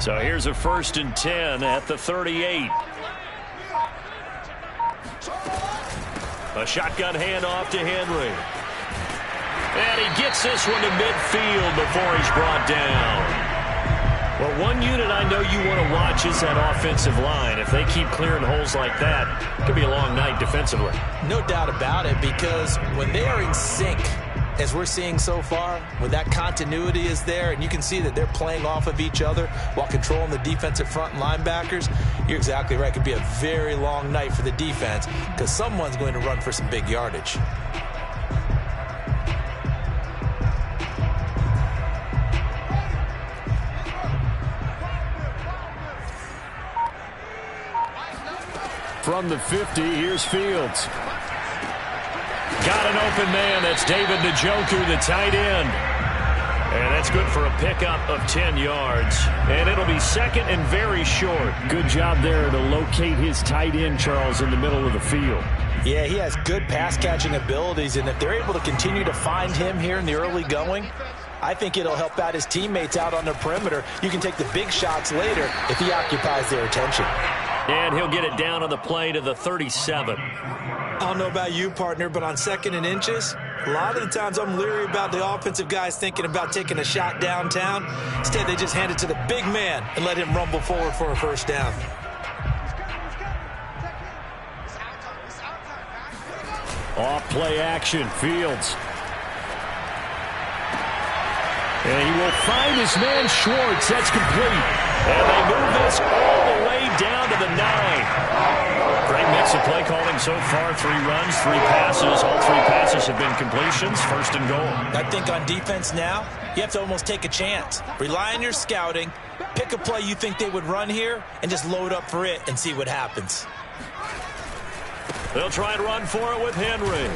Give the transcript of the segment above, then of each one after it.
So here's a 1st and 10 at the 38. A shotgun handoff to Henry. And he gets this one to midfield before he's brought down. Well, one unit I know you want to watch is that offensive line. If they keep clearing holes like that, it could be a long night defensively. No doubt about it, because when they are in sync, as we're seeing so far, when that continuity is there and you can see that they're playing off of each other while controlling the defensive front and linebackers, you're exactly right. It could be a very long night for the defense because someone's going to run for some big yardage. From the 50, here's Fields. Got an open man. That's David Njoku, the tight end. And that's good for a pickup of 10 yards. And it'll be 2nd and very short. Good job there to locate his tight end, Charles, in the middle of the field. Yeah, he has good pass-catching abilities, and if they're able to continue to find him here in the early going, I think it'll help out his teammates out on the perimeter. You can take the big shots later if he occupies their attention. And he'll get it down on the play to the 37. I don't know about you, partner, but on 2nd and inches, a lot of the times I'm leery about the offensive guys thinking about taking a shot downtown. Instead, they just hand it to the big man and let him rumble forward for a 1st down. Off play action, Fields. And he will find his man Schwartz. That's complete. And they move this all the way down to the 9. Great mix of play calling so far. 3 runs, 3 passes. All 3 passes have been completions. 1st and goal. I think on defense now, you have to almost take a chance. Rely on your scouting. Pick a play you think they would run here and just load up for it and see what happens. They'll try and run for it with Henry.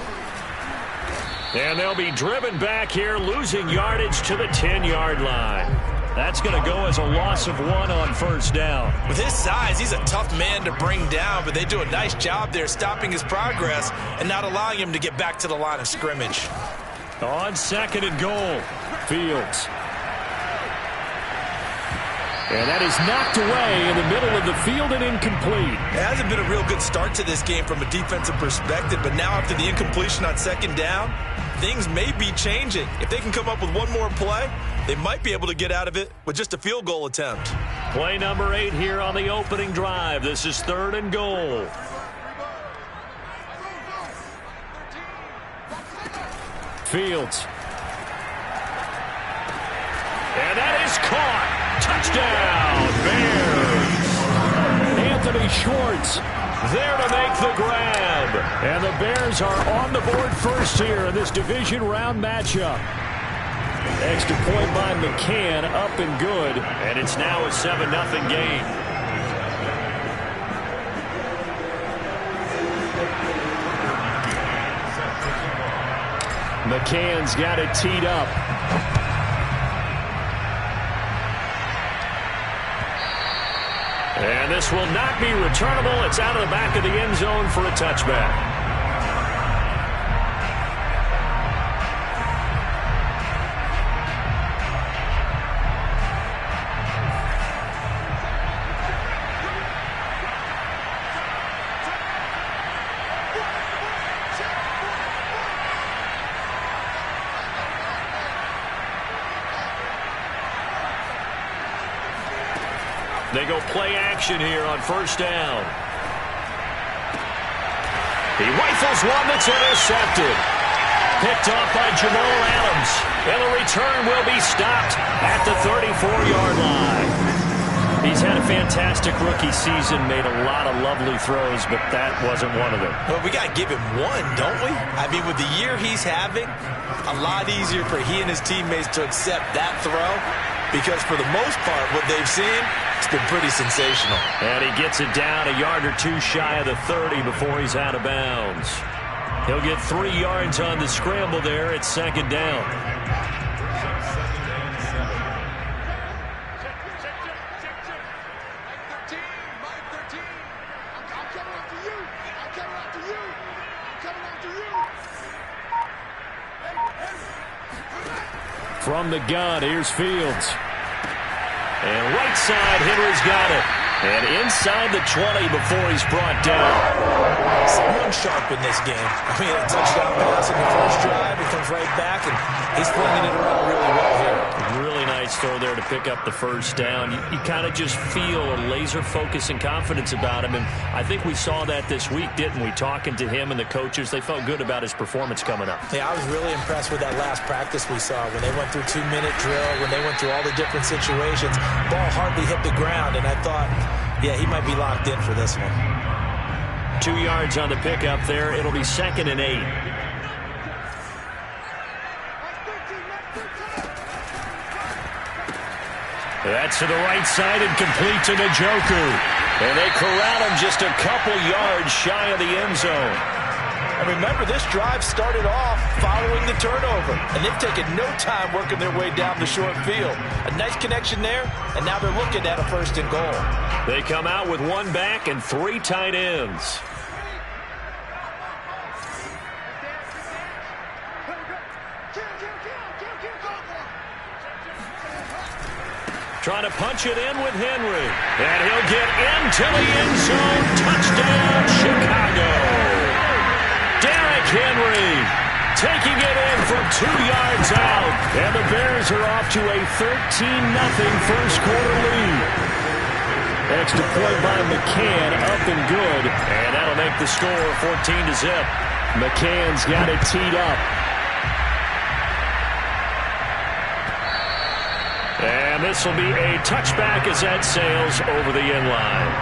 And they'll be driven back here, losing yardage to the 10-yard line. That's going to go as a loss of 1 on 1st down. With his size, he's a tough man to bring down, but they do a nice job there stopping his progress and not allowing him to get back to the line of scrimmage. On 2nd and goal, Fields. And that is knocked away in the middle of the field and incomplete. It hasn't been a real good start to this game from a defensive perspective, but now after the incompletion on 2nd down, things may be changing. If they can come up with one more play, they might be able to get out of it with just a field goal attempt. Play number 8 here on the opening drive. This is 3rd and goal. Fields. And that is caught. Touchdown, Bears. Anthony Schwartz there to make the grab. And the Bears are on the board first here in this division round matchup. Extra point by McCann, up and good. And it's now a 7-0 game. McCann's got it teed up. And this will not be returnable. It's out of the back of the end zone for a touchback. They go play action here on 1st down. He rifles one that's intercepted. Picked off by Jamal Adams. And the return will be stopped at the 34-yard line. He's had a fantastic rookie season, made a lot of lovely throws, but that wasn't one of them. Well, we got to give him one, don't we? I mean, with the year he's having, a lot easier for he and his teammates to accept that throw because for the most part, what they've seen, it's been pretty sensational. And he gets it down a yard or two shy of the 30 before he's out of bounds. He'll get 3 yards on the scramble there at 2nd down. From the gun, here's Fields. And right side, Henry's got it. And inside the 20 before he's brought down. Someone sharp in this game. I mean, a touchdown pass in the first drive. He comes right back, and he's flinging it around really well here. Really nice throw there to pick up the first down. You kind of just feel a laser focus and confidence about him. And I think we saw that this week, didn't we? Talking to him and the coaches, they felt good about his performance coming up. Yeah, I was really impressed with that last practice we saw when they went through 2-minute drill, when they went through all the different situations. Ball hardly hit the ground, and I thought, yeah, he might be locked in for this one. 2 yards on the pickup there. It'll be 2nd and 8. That's to the right side and complete to Njoku. And they corral him just a couple yards shy of the end zone. And remember, this drive started off following the turnover. And they've taken no time working their way down the short field. A nice connection there, and now they're looking at a 1st and goal. They come out with 1 back and 3 tight ends. Trying to punch it in with Henry. And he'll get into the end zone. Touchdown, Chicago. Derrick Henry taking it in from 2 yards out. And the Bears are off to a 13-0 first quarter lead. Extra point by McCann, up and good. And that'll make the score 14-0. McCann's got it teed up. And this will be a touchback as that sails over the end line.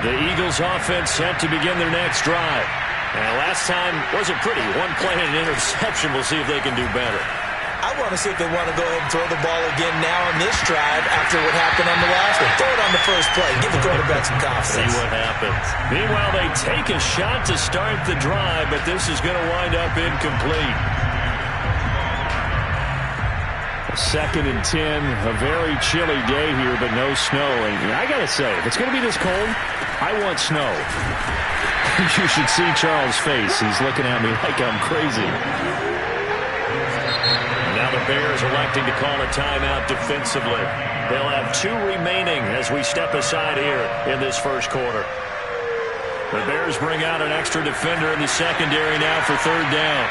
The Eagles offense set to begin their next drive. And last time wasn't pretty. 1 play and an interception. We'll see if they can do better. I want to see if they want to go ahead and throw the ball again now on this drive after what happened on the last one. Throw it on the first play. Give the quarterback some confidence. See what happens. Meanwhile, they take a shot to start the drive, but this is going to wind up incomplete. 2nd and 10. A very chilly day here, but no snow. And I got to say, if it's going to be this cold, I want snow. You should see Charles' face. He's looking at me like I'm crazy. Now the Bears electing to call a timeout defensively. They'll have 2 remaining as we step aside here in this first quarter. The Bears bring out an extra defender in the secondary now for 3rd down.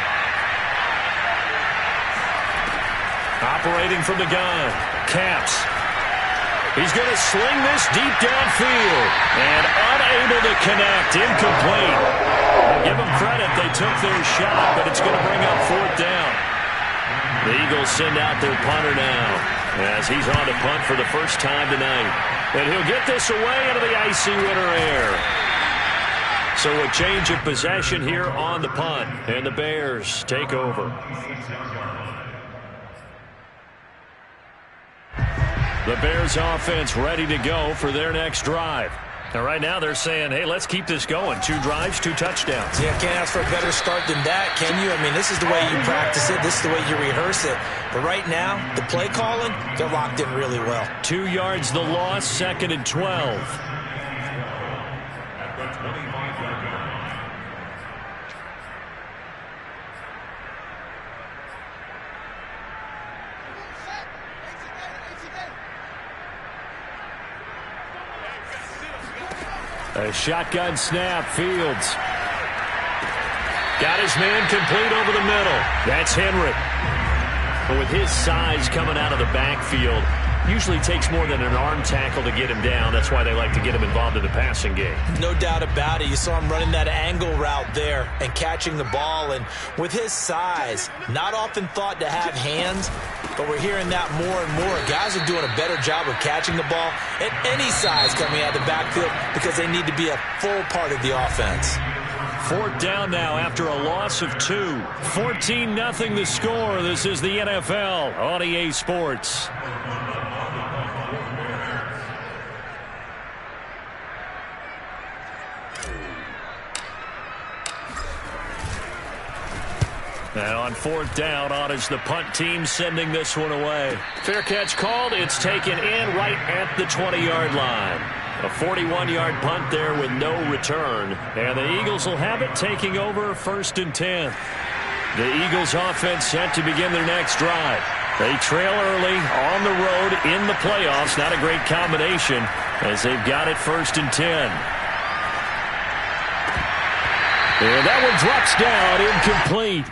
Operating from the gun, Caps. He's going to sling this deep downfield. And unable to connect, incomplete. I'll give them credit, they took their shot, but it's going to bring up 4th down. The Eagles send out their punter now as he's on to punt for the first time tonight. And he'll get this away into the icy winter air. So a change of possession here on the punt. And the Bears take over. The Bears offense ready to go for their next drive. Now, right now, they're saying, hey, let's keep this going. 2 drives, 2 touchdowns. Yeah, can't ask for a better start than that, can you? I mean, this is the way you practice it. This is the way you rehearse it. But right now, the play calling, they're locked in really well. 2 yards the loss, 2nd and 12. A shotgun snap, Fields. Got his man complete over the middle. That's Henry. But with his size coming out of the backfield, usually takes more than an arm tackle to get him down. That's why they like to get him involved in the passing game. No doubt about it. You saw him running that angle route there and catching the ball. And with his size, not often thought to have hands, but we're hearing that more and more. Guys are doing a better job of catching the ball at any size coming out of the backfield because they need to be a full part of the offense. 4th down now after a loss of 2. 14-0 the score. This is the NFL on EA Sports. And on 4th down, on is the punt team sending this one away. Fair catch called. It's taken in right at the 20-yard line. A 41-yard punt there with no return. And the Eagles will have it, taking over 1st and 10. The Eagles offense set to begin their next drive. They trail early on the road in the playoffs. Not a great combination as they've got it 1st and 10. And that one drops down, incomplete.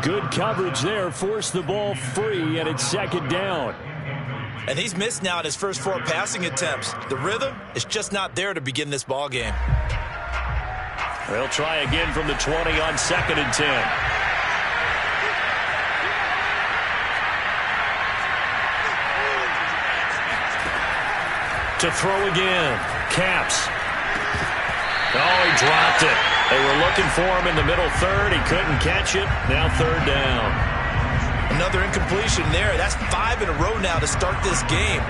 Good coverage there, forced the ball free, and it's 2nd down. And he's missed now at his first 4 passing attempts. The rhythm is just not there to begin this ball game. They'll try again from the 20 on 2nd and 10. To throw again. Caps. Oh, he dropped it. They were looking for him in the middle 3rd. He couldn't catch it. Now 3rd down. Another incompletion there. That's 5 in a row now to start this game.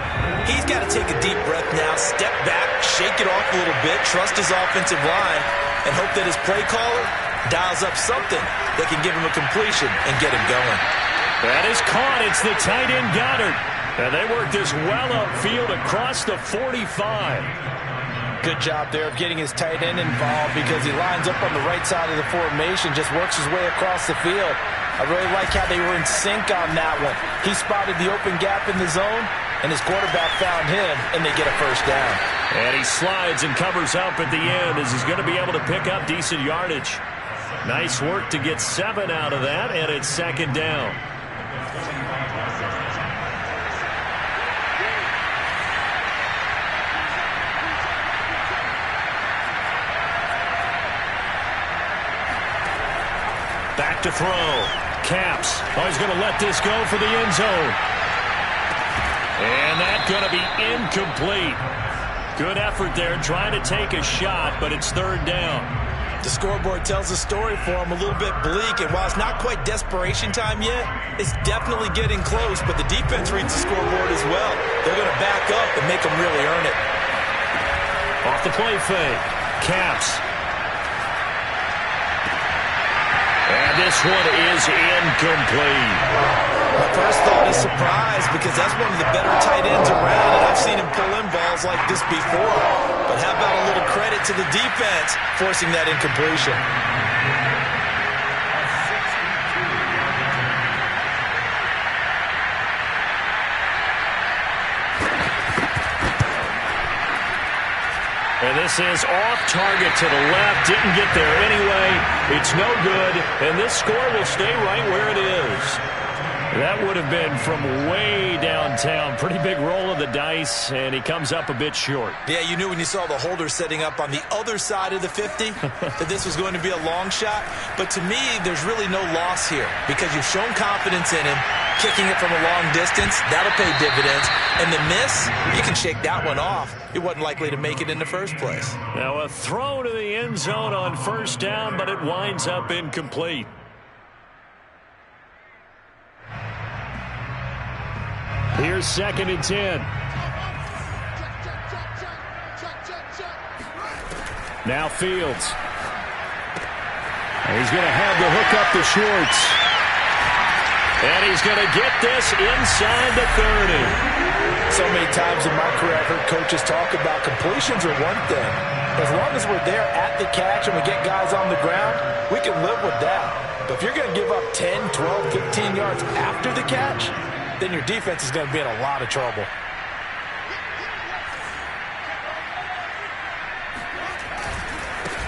He's got to take a deep breath now, step back, shake it off a little bit, trust his offensive line, and hope that his play caller dials up something that can give him a completion and get him going. That is caught. It's the tight end Goddard. And they work this well upfield across the 45. Good job there of getting his tight end involved because he lines up on the right side of the formation, just works his way across the field. I really like how they were in sync on that one. He spotted the open gap in the zone, and his quarterback found him, and they get a 1st down. And he slides and covers up at the end as he's going to be able to pick up decent yardage. Nice work to get 7 out of that, and it's 2nd down. Back to throw. Caps. Oh, he's going to let this go for the end zone. And that's going to be incomplete. Good effort there trying to take a shot, but it's 3rd down. The scoreboard tells the story for him, a little bit bleak, and while it's not quite desperation time yet, it's definitely getting close, but the defense reads the scoreboard as well. They're going to back up and make them really earn it. Off the play fake. Caps. And this one is incomplete. My first thought is surprise because that's one of the better tight ends around, and I've seen him pull in balls like this before. But how about a little credit to the defense forcing that incompletion? And this is off target to the left. Didn't get there anyway. It's no good. And this score will stay right where it is. That would have been from way downtown. Pretty big roll of the dice, and he comes up a bit short. Yeah, you knew when you saw the holder setting up on the other side of the 50 that this was going to be a long shot. But to me, there's really no loss here because you've shown confidence in him. Kicking it from a long distance, that'll pay dividends. And the miss, you can shake that one off. It wasn't likely to make it in the first place. Now a throw to the end zone on 1st down, but it winds up incomplete. Here's 2nd and 10. Now Fields. And he's going to have to hook up the shorts. And he's going to get this inside the 30. So many times in my career I've heard coaches talk about completions are one thing. As long as we're there at the catch and we get guys on the ground, we can live with that. But if you're going to give up 10, 12, 15 yards after the catch, then your defense is going to be in a lot of trouble.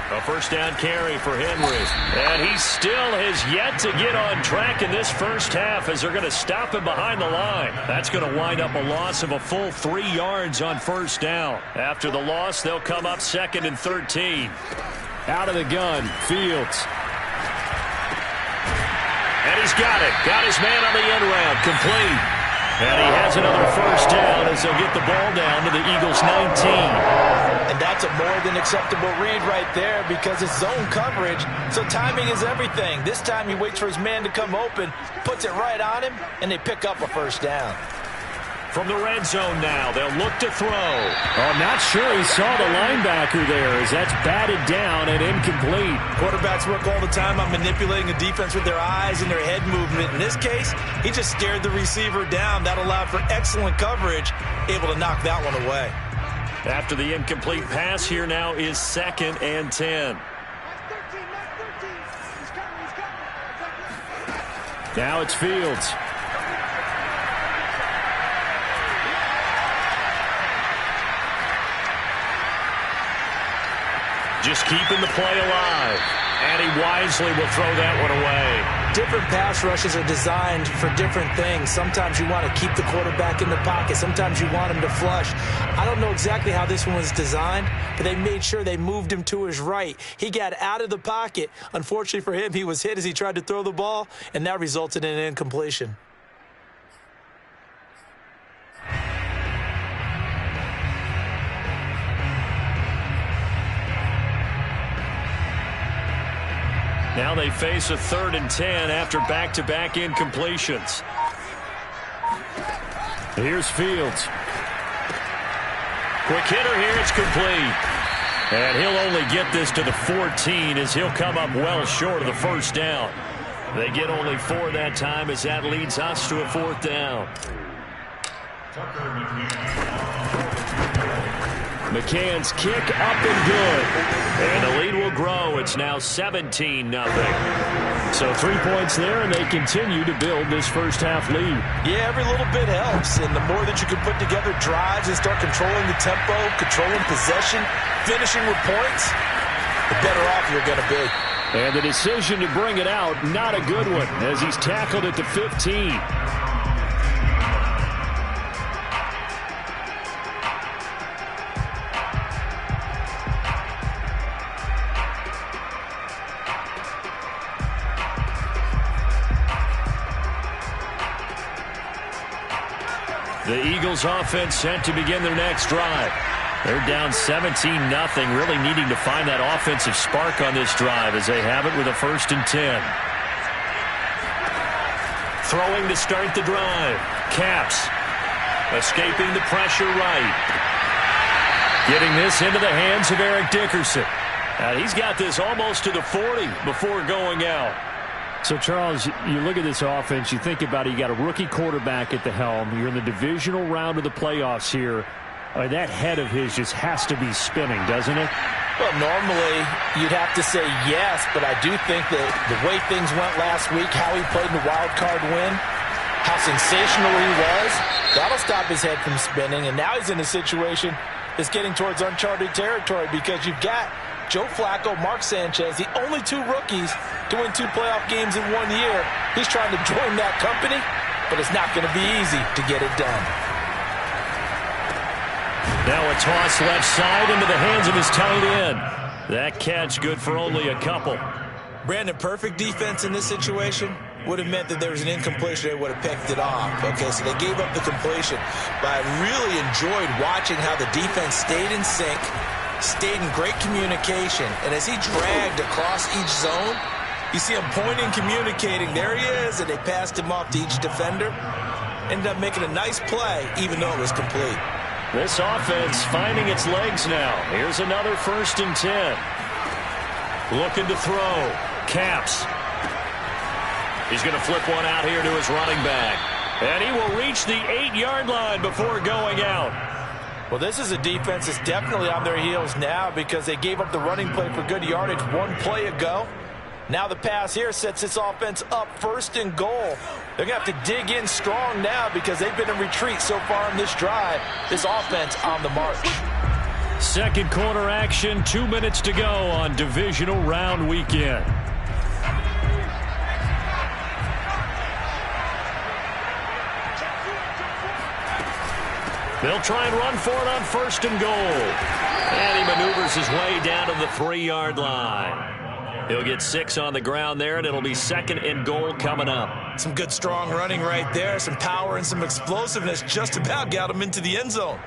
A 1st down carry for Henry. And he still has yet to get on track in this first half as they're going to stop him behind the line. That's going to wind up a loss of a full 3 yards on 1st down. After the loss, they'll come up 2nd and 13. Out of the gun, Fields. And he's got it. Got his man on the end round. Complete. And he has another 1st down as they'll get the ball down to the Eagles' 19. And that's a more than acceptable read right there because it's zone coverage, so timing is everything. This time he waits for his man to come open, puts it right on him, and they pick up a 1st down. From the red zone now, they'll look to throw. Oh, not sure he saw the linebacker there as that's batted down and incomplete. Quarterbacks work all the time on manipulating a defense with their eyes and their head movement. In this case, he just stared the receiver down. That allowed for excellent coverage, able to knock that one away. After the incomplete pass, here now is 2nd and 10. Now it's Fields. Just keeping the play alive. And he wisely will throw that one away. Different pass rushes are designed for different things. Sometimes you want to keep the quarterback in the pocket. Sometimes you want him to flush. I don't know exactly how this one was designed, but they made sure they moved him to his right. He got out of the pocket. Unfortunately for him, he was hit as he tried to throw the ball, and that resulted in an incompletion. Now they face a 3rd and 10 after back-to-back incompletions. Here's Fields. Quick hitter here, it's complete. And he'll only get this to the 14 as he'll come up well short of the first down. They get only 4 that time as that leads us to a 4th down. McCann's kick up and good. And the lead will grow. It's now 17-0. So 3 points there, and they continue to build this first half lead. Yeah, every little bit helps. And the more that you can put together drives and start controlling the tempo, controlling possession, finishing with points, the better off you're going to be. And the decision to bring it out, not a good one, as he's tackled at the 15. The Eagles offense set to begin their next drive. They're down 17-0, really needing to find that offensive spark on this drive as they have it with a 1st and 10. Throwing to start the drive. Caps escaping the pressure right. Getting this into the hands of Eric Dickerson. He's got this almost to the 40 before going out. So, Charles, you look at this offense, you think about it, you got a rookie quarterback at the helm. You're in the divisional round of the playoffs here. That head of his just has to be spinning, doesn't it? Well, normally you'd have to say yes, but I do think that the way things went last week, how he played in the wild card win, how sensational he was, that'll stop his head from spinning. And now he's in a situation that's getting towards uncharted territory because you've got Joe Flacco, Mark Sanchez, the only 2 rookies to win 2 playoff games in 1 year. He's trying to join that company, but it's not going to be easy to get it done. Now a toss left side into the hands of his tight end. That catch good for only a couple. Brandon, perfect defense in this situation would have meant that there was an incompletion. They would have picked it off. Okay, so they gave up the completion. But I really enjoyed watching how the defense stayed in sync, stayed in great communication, and as he dragged across each zone, you see him pointing, communicating. There he is, and they passed him off to each defender. Ended up making a nice play, even though it was complete. This offense finding its legs now. Here's another 1st and 10. Looking to throw. Caps. He's going to flip one out here to his running back. And he will reach the 8-yard line before going out. Well, this is a defense that's definitely on their heels now because they gave up the running play for good yardage 1 play ago. Now the pass here sets this offense up 1st and goal. They're going to have to dig in strong now because they've been in retreat so far in this drive. This offense on the march. Second quarter action, 2 minutes to go on divisional round weekend. They'll try and run for it on 1st and goal. And he maneuvers his way down to the 3-yard line. He'll get 6 on the ground there, and it'll be 2nd and goal coming up. Some good strong running right there, some power and some explosiveness just about got him into the end zone.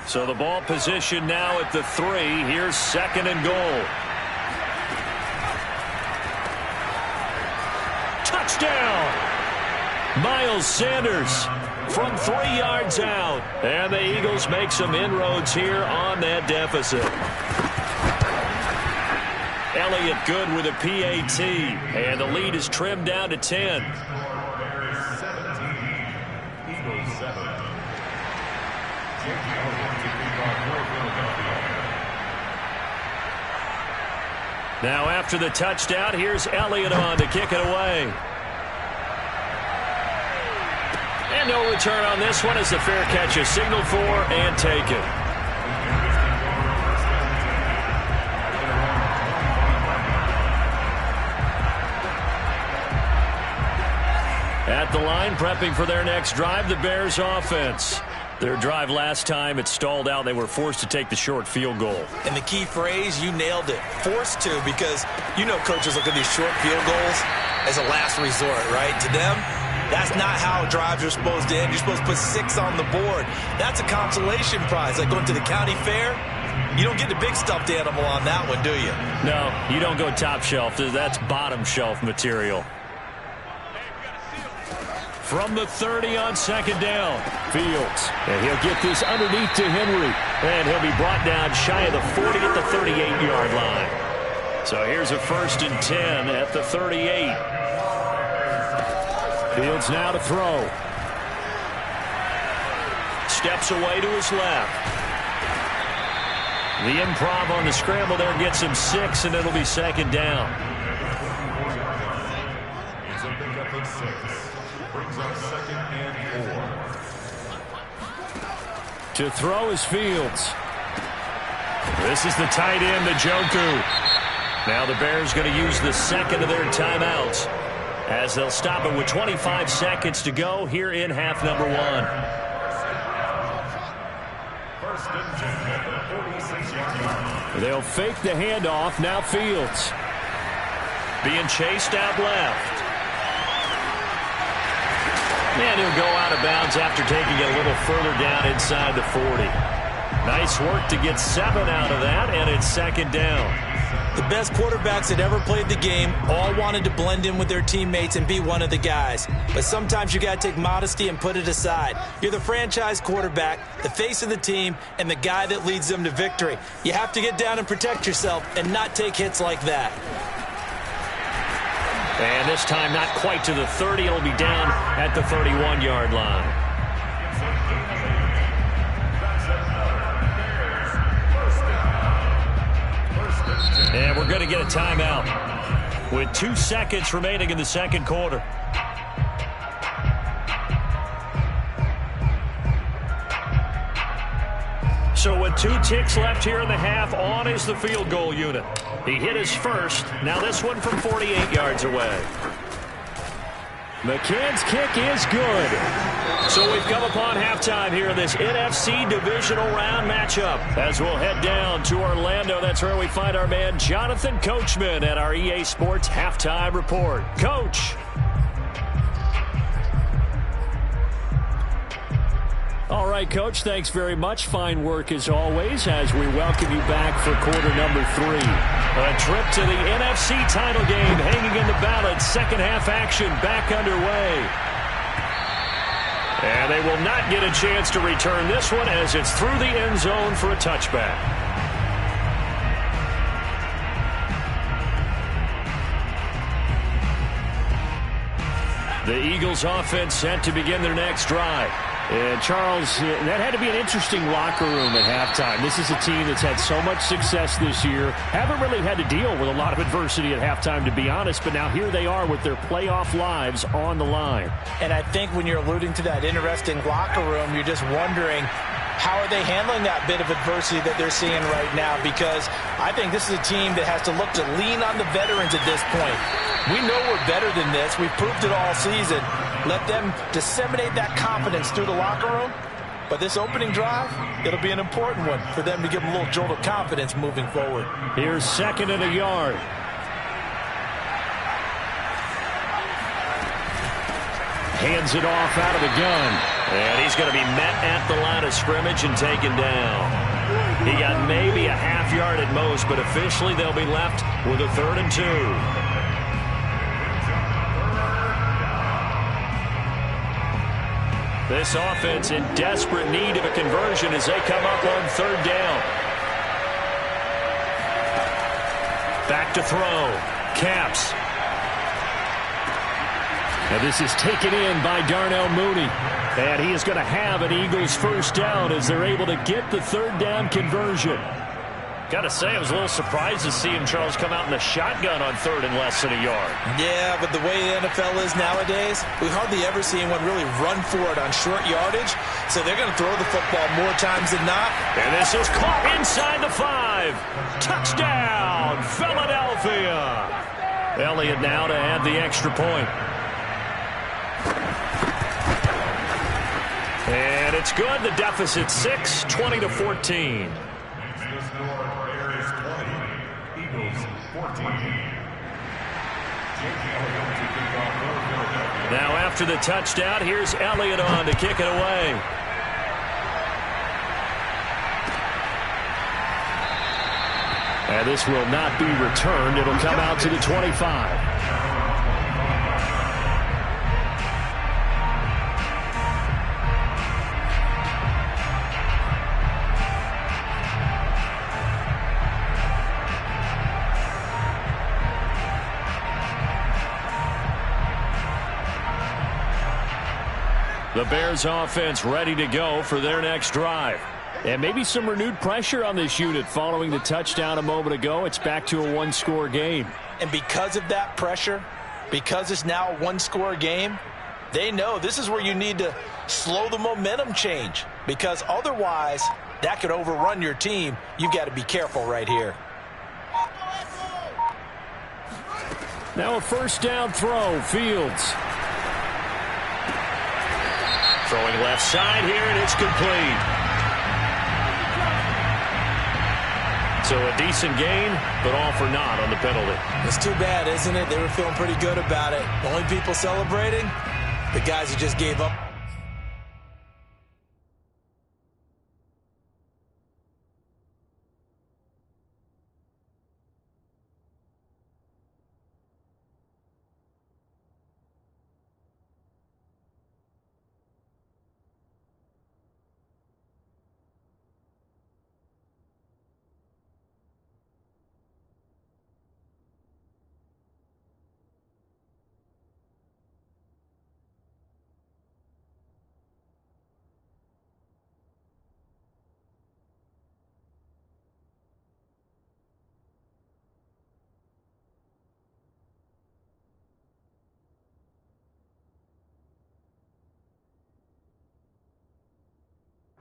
So the ball position now at the 3. Here's 2nd and goal. Touchdown! Miles Sanders from 3 yards out. And the Eagles make some inroads here on that deficit. Elliott good with a PAT. And the lead is trimmed down to 10. Now after the touchdown, here's Elliott on to kick it away. And no return on this one as the fair catch is signaled for and taken. At the line, prepping for their next drive, the Bears offense. Their drive last time, it stalled out. They were forced to take the short field goal. And the key phrase, you nailed it, forced to, because you know coaches look at these short field goals as a last resort, right? To them, that's not how drives are supposed to end. You're supposed to put 6 on the board. That's a consolation prize. Like going to the county fair, you don't get the big stuffed animal on that one, do you? No, you don't go top shelf. That's bottom shelf material. From the 30 on second down, Fields. And he'll get this underneath to Henry. And he'll be brought down shy of the 40 at the 38-yard line. So here's a 1st and 10 at the 38. Fields now to throw. Steps away to his left. The improv on the scramble there gets him 6, and it'll be second down. It's a pickup of 6. Brings up 2nd and 4. To throw is Fields. This is the tight end, Njoku. Now the Bears going to use the second of their timeouts as they'll stop it with 25 seconds to go here in half number 1. 1st and 10 at the 46-yard line. They'll fake the handoff. Now Fields being chased out left. And he'll go out of bounds after taking it a little further down inside the 40. Nice work to get 7 out of that, and it's second down. The best quarterbacks that ever played the game all wanted to blend in with their teammates and be one of the guys. But sometimes you got to take modesty and put it aside. You're the franchise quarterback, the face of the team, and the guy that leads them to victory. You have to get down and protect yourself and not take hits like that. And this time not quite to the 30. It'll be down at the 31-yard line. And we're going to get a timeout with 2 seconds remaining in the second quarter. So with 2 ticks left here in the half, on is the field goal unit. He hit his first. Now this one from 48 yards away. McCann's kick is good. So we've come upon halftime here in this NFC Divisional Round matchup. As we'll head down to Orlando, that's where we find our man Jonathan Coachman at our EA Sports Halftime Report. Coach. All right, Coach, thanks very much. Fine work as always as we welcome you back for quarter number 3. A trip to the NFC title game hanging in the balance. Second half action back underway. And they will not get a chance to return this one as it's through the end zone for a touchback. The Eagles offense set to begin their next drive. And, Charles, that had to be an interesting locker room at halftime. This is a team that's had so much success this year. Haven't really had to deal with a lot of adversity at halftime, to be honest. But now here they are with their playoff lives on the line. And I think when you're alluding to that interesting locker room, you're just wondering, how are they handling that bit of adversity that they're seeing right now? Because I think this is a team that has to look to lean on the veterans at this point. We know we're better than this. We've proved it all season. Let them disseminate that confidence through the locker room. But this opening drive, it'll be an important one for them to give them a little jolt of confidence moving forward. Here's 2nd and a yard. Hands it off out of the gun. And he's going to be met at the line of scrimmage and taken down. He got maybe a half yard at most, but officially they'll be left with a 3rd and 2. This offense in desperate need of a conversion as they come up on 3rd down. Back to throw. Caps. Now this is taken in by Darnell Mooney. And he is going to have an Eagles 1st down as they're able to get the 3rd down conversion. Got to say, I was a little surprised to see him, Charles, come out in the shotgun on third and less than a yard. Yeah, but the way the NFL is nowadays, we hardly ever see anyone really run for it on short yardage. So they're going to throw the football more times than not. And this is caught inside the 5. Touchdown, Philadelphia. Elliott now to add the extra point. And it's good. The deficit 6, 20-14. Now after the touchdown, here's Elliott on to kick it away. And this will not be returned. It'll come out to the 25. The Bears offense ready to go for their next drive. And maybe some renewed pressure on this unit following the touchdown a moment ago. It's back to a one-score game. And because of that pressure, because it's now a one-score game, they know this is where you need to slow the momentum change. Because otherwise, that could overrun your team. You've got to be careful right here. Now a first down throw, Fields. Throwing left side here, and it's complete. So a decent gain, but all for naught on the penalty. It's too bad, isn't it? They were feeling pretty good about it. The only people celebrating, the guys who just gave up.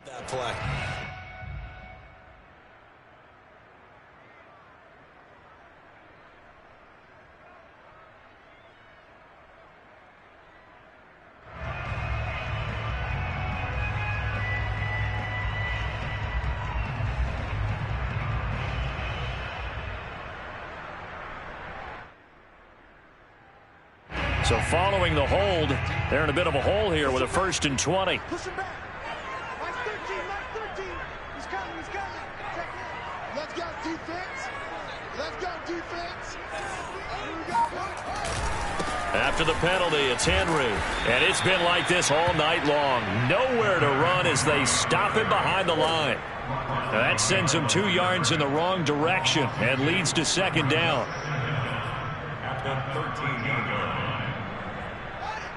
That play. So following the hold, they're in a bit of a hole here with a 1st and 20. Push him back. Mike 13. He's coming. Check in. Let's go, defense. Here we go. After the penalty, it's Henry. And it's been like this all night long. Nowhere to run as they stop him behind the line. Now that sends him 2 yards in the wrong direction and leads to 2nd down.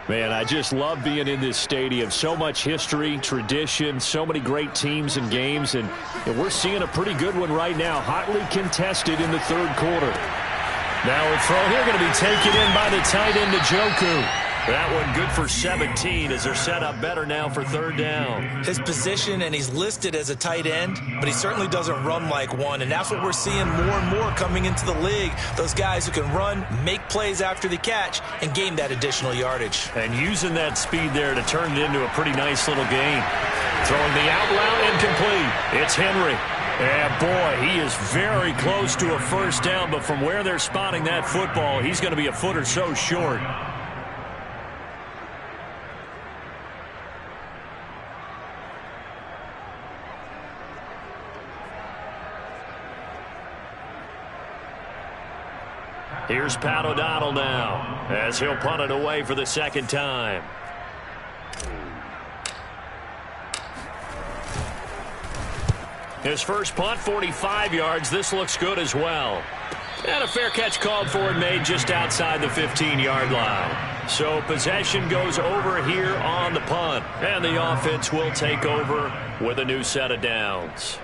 Man, I just love being in this stadium. So much history, tradition, so many great teams and games, and we're seeing a pretty good one right now, hotly contested in the 3rd quarter. Now a throw here going to be taken in by the tight end, Njoku. That one good for 17 as they're set up better now for 3rd down. His position, and he's listed as a tight end, but he certainly doesn't run like one, and that's what we're seeing more and more coming into the league. Those guys who can run, make plays after the catch, and gain that additional yardage. And using that speed there to turn it into a pretty nice little gain. Throwing the out route incomplete. It's Henry. And boy, he is very close to a 1st down, but from where they're spotting that football, he's going to be a foot or so short. Here's Pat O'Donnell now as he'll punt it away for the 2nd time. His first punt, 45 yards. This looks good as well. And a fair catch called for and made just outside the 15-yard line. So possession goes over here on the punt. And the offense will take over with a new set of downs.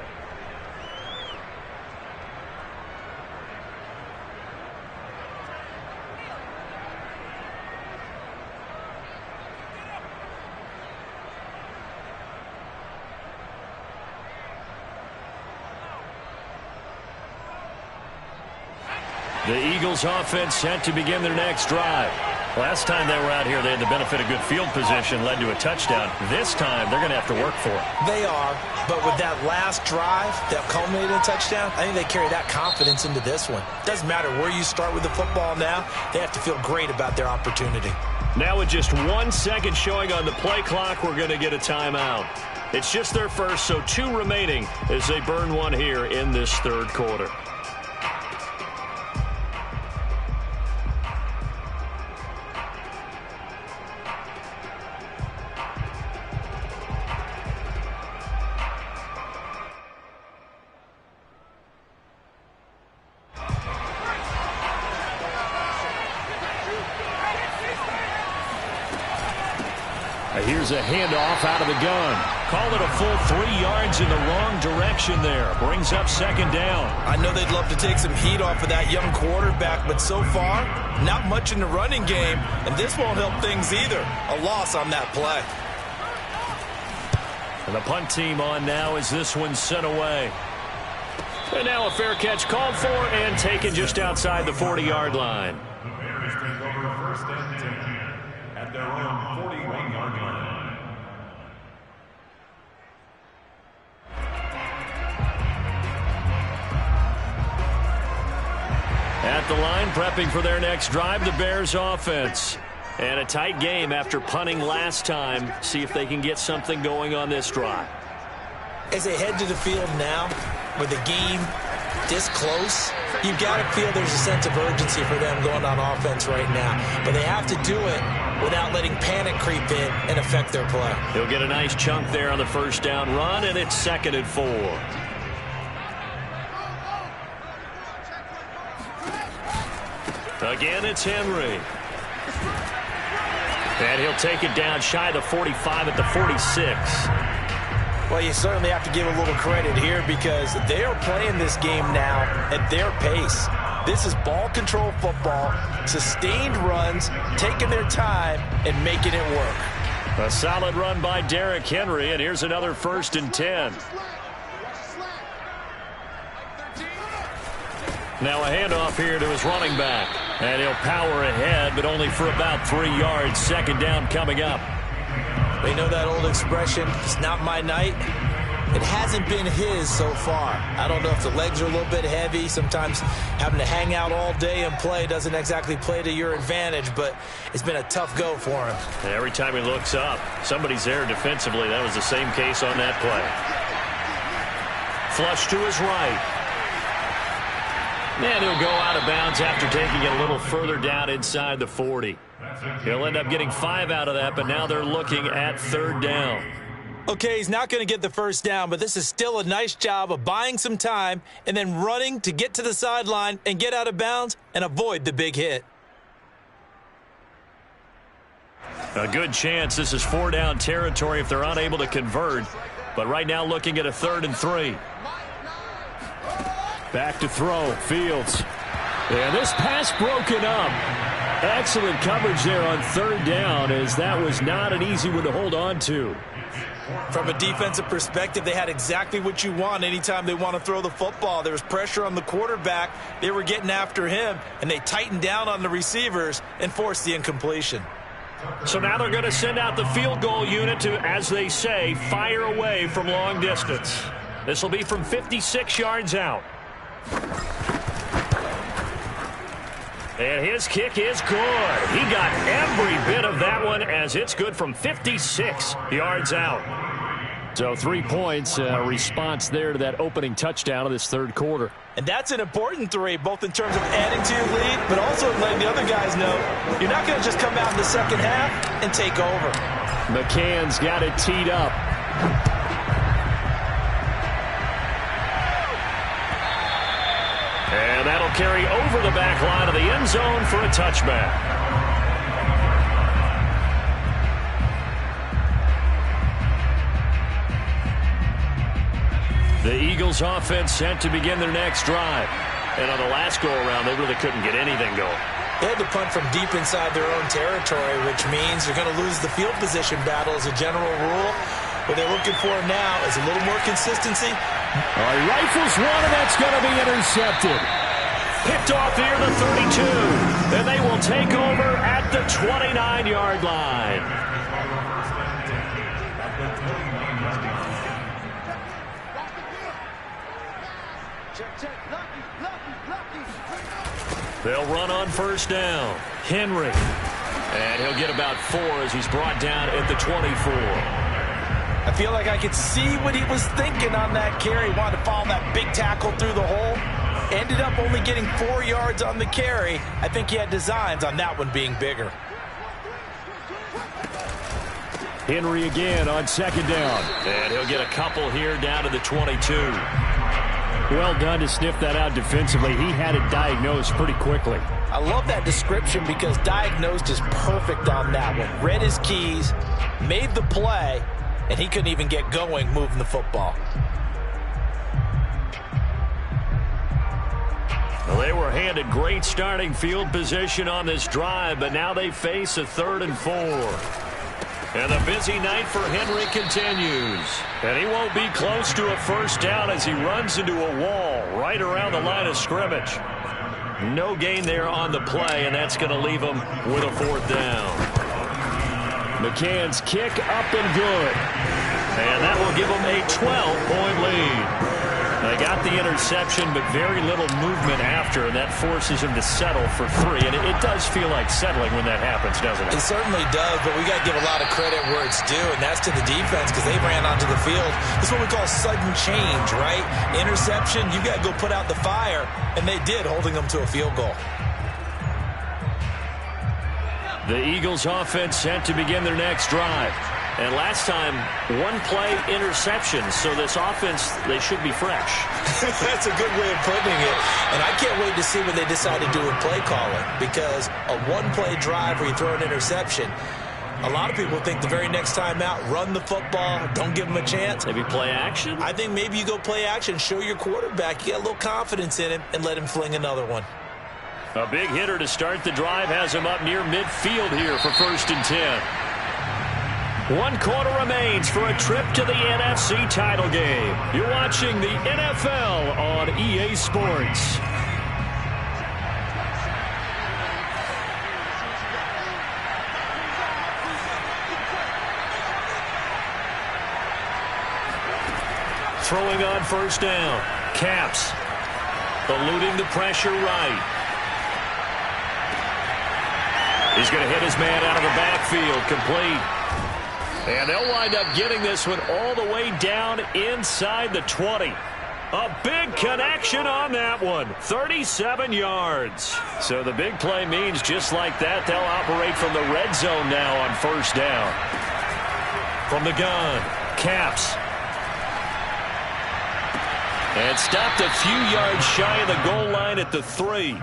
The Eagles offense set to begin their next drive. Last time they were out here, they had the benefit of good field position, led to a touchdown. This time, they're going to have to work for it. They are, but with that last drive that culminated in a touchdown, I think they carry that confidence into this one. Doesn't matter where you start with the football now, they have to feel great about their opportunity. Now with just 1 second showing on the play clock, we're going to get a timeout. It's just their first, so 2 remaining as they burn one here in this third quarter. Here's a handoff out of the gun. Call it a full 3 yards in the wrong direction there. Brings up second down. I know they'd love to take some heat off of that young quarterback, but so far, not much in the running game, and this won't help things either. A loss on that play. And the punt team on now as this one's sent away. And now a fair catch called for and taken just outside the 40-yard line. The Bears take over first and 10 at their own 41-yard line. At the line, prepping for their next drive, the Bears offense. And a tight game after punting last time. See if they can get something going on this drive. As they head to the field now, with the game this close, you've got to feel there's a sense of urgency for them going on offense right now. But they have to do it without letting panic creep in and affect their play. He'll get a nice chunk there on the first down run, and it's 2nd and 4. Again, it's Henry. And he'll take it down shy of the 45 at the 46. Well, you certainly have to give a little credit here because they are playing this game now at their pace. This is ball control football, sustained runs, taking their time and making it work. A solid run by Derrick Henry, and here's another 1st and 10. Now a handoff here to his running back. And he'll power ahead, but only for about 3 yards. Second down coming up. They know that old expression, it's not my night. It hasn't been his so far. I don't know if the legs are a little bit heavy. Sometimes having to hang out all day and play doesn't exactly play to your advantage, but it's been a tough go for him. And every time he looks up, somebody's there defensively. That was the same case on that play. Flush to his right. And he'll go out of bounds after taking it a little further down inside the 40. He'll end up getting 5 out of that, but now they're looking at 3rd down. Okay, he's not going to get the first down, but this is still a nice job of buying some time and then running to get to the sideline and get out of bounds and avoid the big hit. A good chance this is 4-down territory if they're unable to convert. But right now looking at a 3rd and 3. Back to throw, Fields. And this pass broken up. Excellent coverage there on 3rd down, as that was not an easy one to hold on to. From a defensive perspective, they had exactly what you want anytime they want to throw the football. There was pressure on the quarterback. They were getting after him, and they tightened down on the receivers and forced the incompletion. So now they're going to send out the field goal unit to, as they say, fire away from long distance. This will be from 56 yards out. And his kick is good. He got every bit of that one as it's good from 56 yards out. So 3 points, response there to that opening touchdown of this 3rd quarter. And that's an important 3, both in terms of adding to your lead, but also letting the other guys know you're not going to just come out in the second half and take over. McCann's got it teed up. And that'll carry over the back line of the end zone for a touchback. The Eagles offense set to begin their next drive. And on the last go-around, they really couldn't get anything going. They had to punt from deep inside their own territory, which means you're going to lose the field position battle as a general rule. What they're looking for now is a little more consistency. He rifles one, and that's going to be intercepted. Picked off near the 32. And they will take over at the 29-yard line. They'll run on first down. Henry. And he'll get about 4 as he's brought down at the 24. I feel like I could see what he was thinking on that carry. Wanted to follow that big tackle through the hole. Ended up only getting 4 yards on the carry. I think he had designs on that one being bigger. Henry again on second down. And he'll get a couple here down to the 22. Well done to sniff that out defensively. He had it diagnosed pretty quickly. I love that description because diagnosed is perfect on that one. Read his keys, made the play, and he couldn't even get going moving the football. Well, they were handed great starting field position on this drive, but now they face a 3rd and 4. And the busy night for Henry continues. And he won't be close to a first down as he runs into a wall right around the line of scrimmage. No gain there on the play, and that's going to leave him with a 4th down. McCann's kick up and good. And that will give him a 12-point lead. They got the interception, but very little movement after, and that forces him to settle for 3. And it does feel like settling when that happens, doesn't it? It certainly does, but we got to give a lot of credit where it's due, and that's to the defense because they ran onto the field. This is what we call sudden change, right? Interception, you got to go put out the fire, and they did, holding them to a field goal. The Eagles offense set to begin their next drive. And last time, 1-play interception, so this offense, they should be fresh. That's a good way of putting it. And I can't wait to see what they decide to do with play calling, because a 1-play drive where you throw an interception, a lot of people think the very next time out, run the football, don't give them a chance. Maybe play action? I think maybe you go play action, show your quarterback, you got a little confidence in him, and let him fling another one. A big hitter to start the drive has him up near midfield here for 1st and 10. 1 quarter remains for a trip to the NFC title game. You're watching the NFL on EA Sports. Throwing on first down. Caps. Eluding the pressure right. He's going to hit his man out of the backfield. Complete. And they'll wind up getting this one all the way down inside the 20. A big connection on that one. 37 yards. So the big play means just like that, they'll operate from the red zone now on first down. From the gun, Caps. And stopped a few yards shy of the goal line at the 3.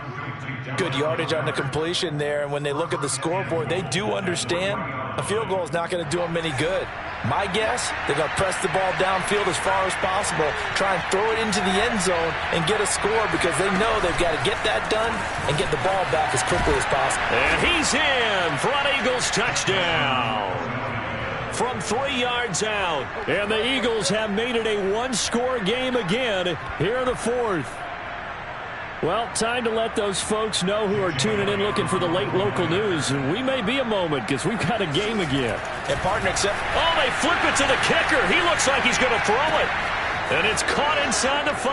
Good yardage on the completion there, and when they look at the scoreboard, they do understand a field goal is not going to do them any good. My guess, they're going to press the ball downfield as far as possible, try and throw it into the end zone and get a score because they know they've got to get that done and get the ball back as quickly as possible. And he's in. Front Eagles touchdown. From 3 yards out. And the Eagles have made it a 1-score game again here in the 4th. Well, time to let those folks know who are tuning in looking for the late local news. We may be a moment because we've got a game again. And partner, except... Oh, they flip it to the kicker. He looks like he's going to throw it. And it's caught inside the 5.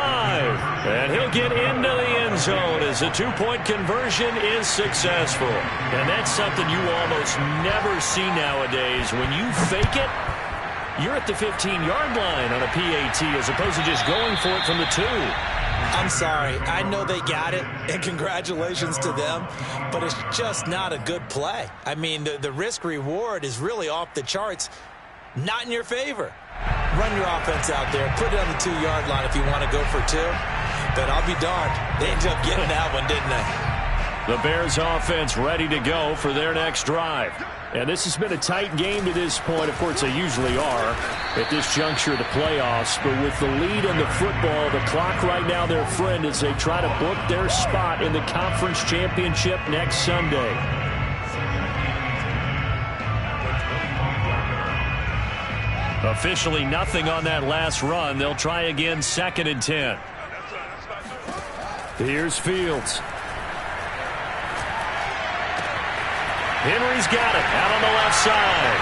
And he'll get into the end zone as the 2-point conversion is successful. And that's something you almost never see nowadays. When you fake it, you're at the 15-yard line on a PAT as opposed to just going for it from the 2. I'm sorry. I know they got it, and congratulations to them, but it's just not a good play. I mean, the risk-reward is really off the charts, not in your favor. Run your offense out there. Put it on the 2-yard line if you want to go for 2, but I'll be darned. They ended up getting that one, didn't they? The Bears offense ready to go for their next drive. And this has been a tight game to this point. Of course, they usually are at this juncture of the playoffs. But with the lead in the football, the clock right now their friend as they try to book their spot in the conference championship next Sunday. Officially nothing on that last run. They'll try again 2nd and 10. Here's Fields. Henry's got it out on the left side.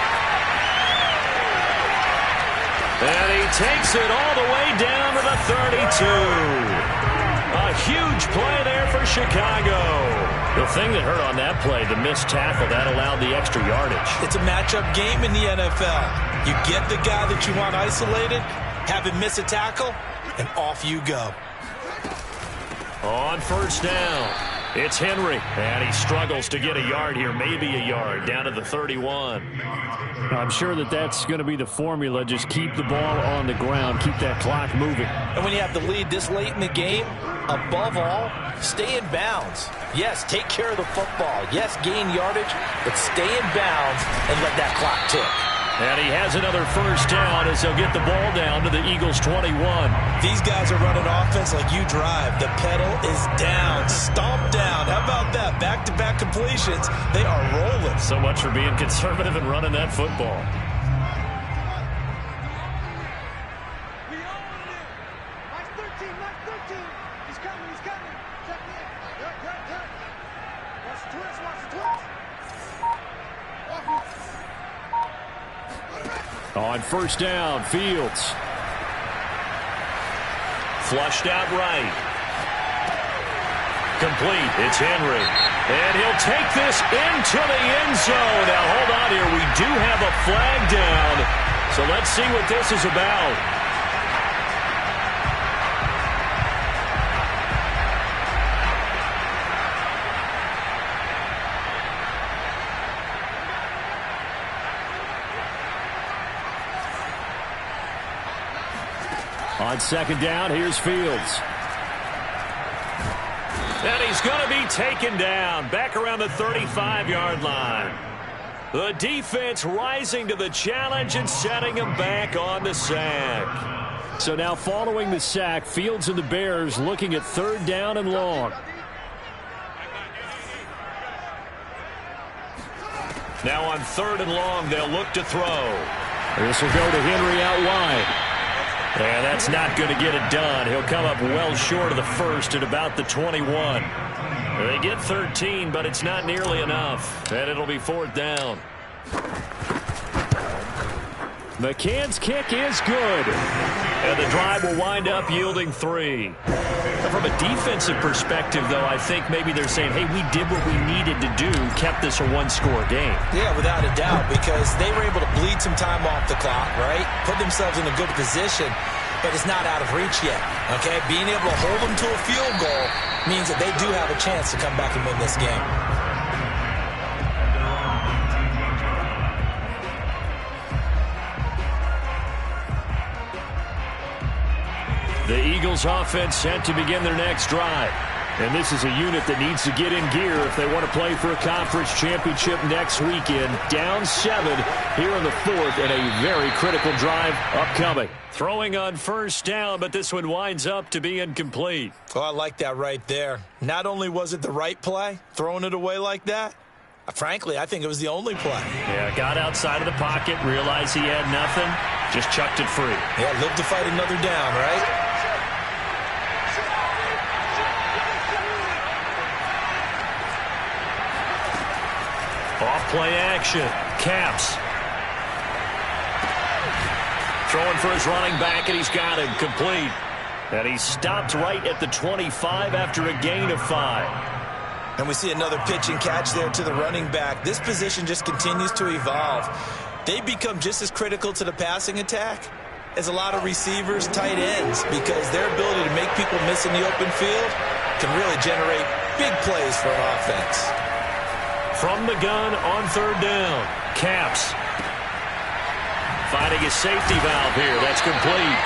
And he takes it all the way down to the 32. A huge play there for Chicago. The thing that hurt on that play, the missed tackle, that allowed the extra yardage. It's a matchup game in the NFL. You get the guy that you want isolated, have him miss a tackle, and off you go. On first down, it's Henry. And he struggles to get a yard here, maybe a yard, down to the 31. I'm sure that that's going to be the formula. Just keep the ball on the ground. Keep that clock moving. And when you have the lead this late in the game, above all, stay in bounds. Yes, take care of the football. Yes, gain yardage, but stay in bounds and let that clock tick. And he has another first down as he'll get the ball down to the Eagles' 21. These guys are running offense like you drive. The pedal is down, stomp down. How about that? Back-to-back completions. They are rolling. So much for being conservative and running that football. On first down, Fields. Flushed out right. Complete. It's Henry. And he'll take this into the end zone. Now, hold on here. We do have a flag down. So let's see what this is about. On second down, here's Fields. And he's going to be taken down back around the 35-yard line. The defense rising to the challenge and setting him back on the sack. So now following the sack, Fields and the Bears looking at third down and long. Now on third and long, they'll look to throw. This will go to Henry out wide. And that's not going to get it done. He'll come up well short of the first at about the 21. They get 13, but it's not nearly enough. And it'll be fourth down. McCann's kick is good. And the drive will wind up yielding 3. From a defensive perspective, though, I think maybe they're saying, hey, we did what we needed to do, kept this a one-score game. Yeah, without a doubt, because they were able to bleed some time off the clock, right? Put themselves in a good position, but it's not out of reach yet, okay? Being able to hold them to a field goal means that they do have a chance to come back and win this game. The Eagles offense set to begin their next drive. And this is a unit that needs to get in gear if they want to play for a conference championship next weekend. Down 7 here in the fourth and a very critical drive upcoming. Throwing on first down, but this one winds up to be incomplete. Oh, I like that right there. Not only was it the right play, throwing it away like that, frankly, I think it was the only play. Yeah, got outside of the pocket, realized he had nothing, just chucked it free. Yeah, live to fight another down, right? Off-play action. Caps. Throwing for his running back, and he's got him complete. And he stopped right at the 25 after a gain of 5. And we see another pitch and catch there to the running back. This position just continues to evolve. They become just as critical to the passing attack as a lot of receivers, tight ends, because their ability to make people miss in the open field can really generate big plays for an offense. From the gun on third down, Caps. Finding his safety valve here. That's complete.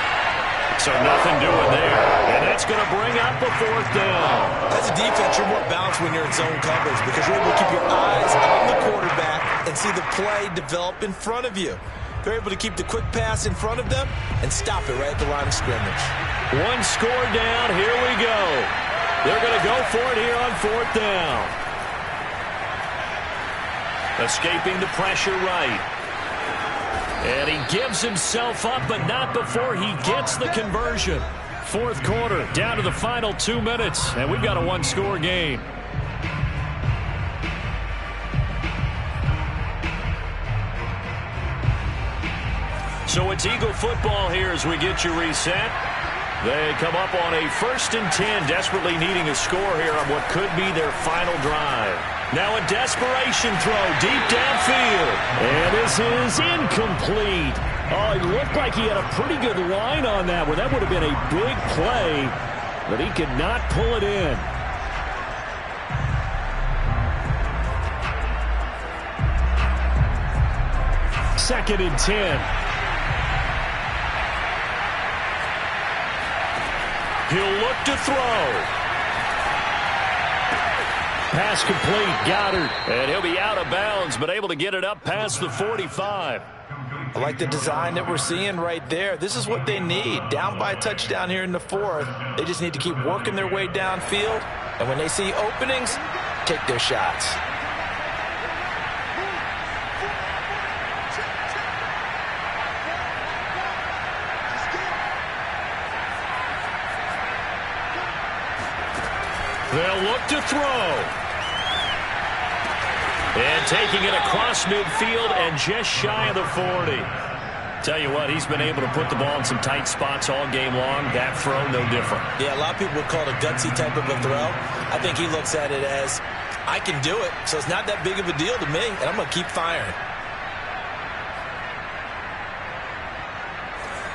So nothing doing there. And that's going to bring up a fourth down. As a defense, you're more balanced when you're in zone coverage because you're able to keep your eyes on the quarterback and see the play develop in front of you. They're able to keep the quick pass in front of them and stop it right at the line of scrimmage. One score down. Here we go. They're going to go for it here on fourth down. Escaping the pressure right. And he gives himself up, but not before he gets the conversion. Fourth quarter, down to the final 2 minutes, and we've got a one-score game. So it's Eagle football here as we get you reset. They come up on a 1st and 10, desperately needing a score here on what could be their final drive. Now a desperation throw deep downfield. And this is incomplete. Oh, it looked like he had a pretty good line on that one. That would have been a big play, but he could not pull it in. Second and 10. He'll look to throw. Pass complete, Goddard. And he'll be out of bounds, but able to get it up past the 45. I like the design that we're seeing right there. This is what they need. Down by a touchdown here in the 4th. They just need to keep working their way downfield. And when they see openings, take their shots. They'll look to throw. And taking it across midfield and just shy of the 40. Tell you what, he's been able to put the ball in some tight spots all game long. That throw, no different. Yeah, a lot of people would call it a gutsy type of a throw. I think he looks at it as, I can do it, so it's not that big of a deal to me, and I'm going to keep firing.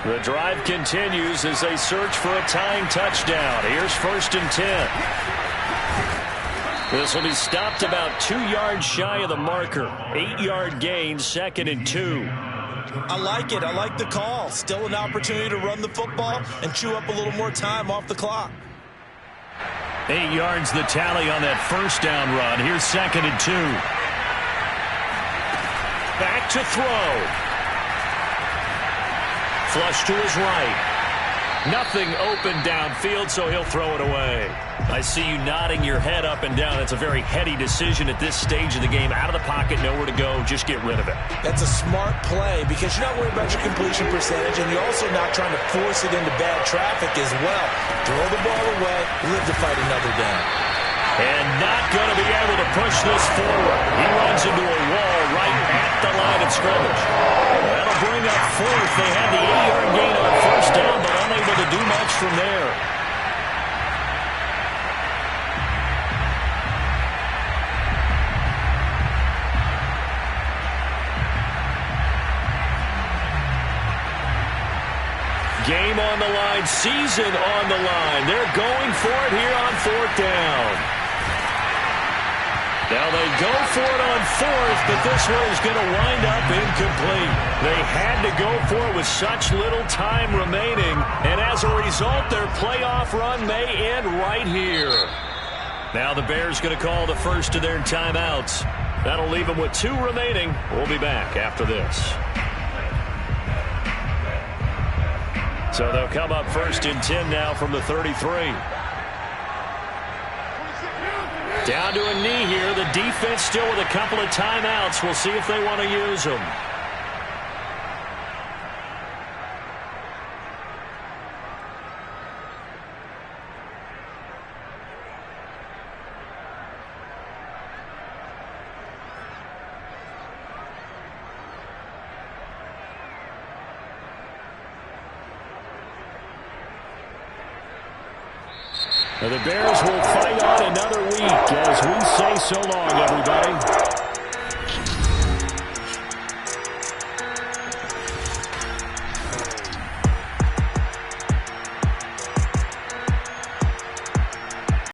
The drive continues as they search for a tying touchdown. Here's 1st and 10. This will be stopped about 2 yards shy of the marker. 8-yard gain, 2nd and 2. I like it. I like the call. Still an opportunity to run the football and chew up a little more time off the clock. 8 yards the tally on that first down run. Here's 2nd and 2. Back to throw. Flush to his right. Nothing open downfield, so he'll throw it away. I see you nodding your head up and down. That's a very heady decision at this stage of the game. Out of the pocket, nowhere to go. Just get rid of it. That's a smart play because you're not worried about your completion percentage, and you're also not trying to force it into bad traffic as well. Throw the ball away, live to fight another down. And not going to be able to push this forward. He runs into a wall right at the line of scrimmage. That'll bring up 4th. They had the 8-yard gain on 1st down, but unable to do much from there. Game on the line, season on the line. They're going for it here on 4th down. Now they go for it on 4th, but this one is going to wind up incomplete. They had to go for it with such little time remaining, and as a result, their playoff run may end right here. Now the Bears going to call the first of their timeouts. That'll leave them with 2 remaining. We'll be back after this. So they'll come up 1st and 10 now from the 33. Down to a knee here. The defense still with a couple of timeouts. We'll see if they want to use them. The Bears will fight on another week as we say so long, everybody.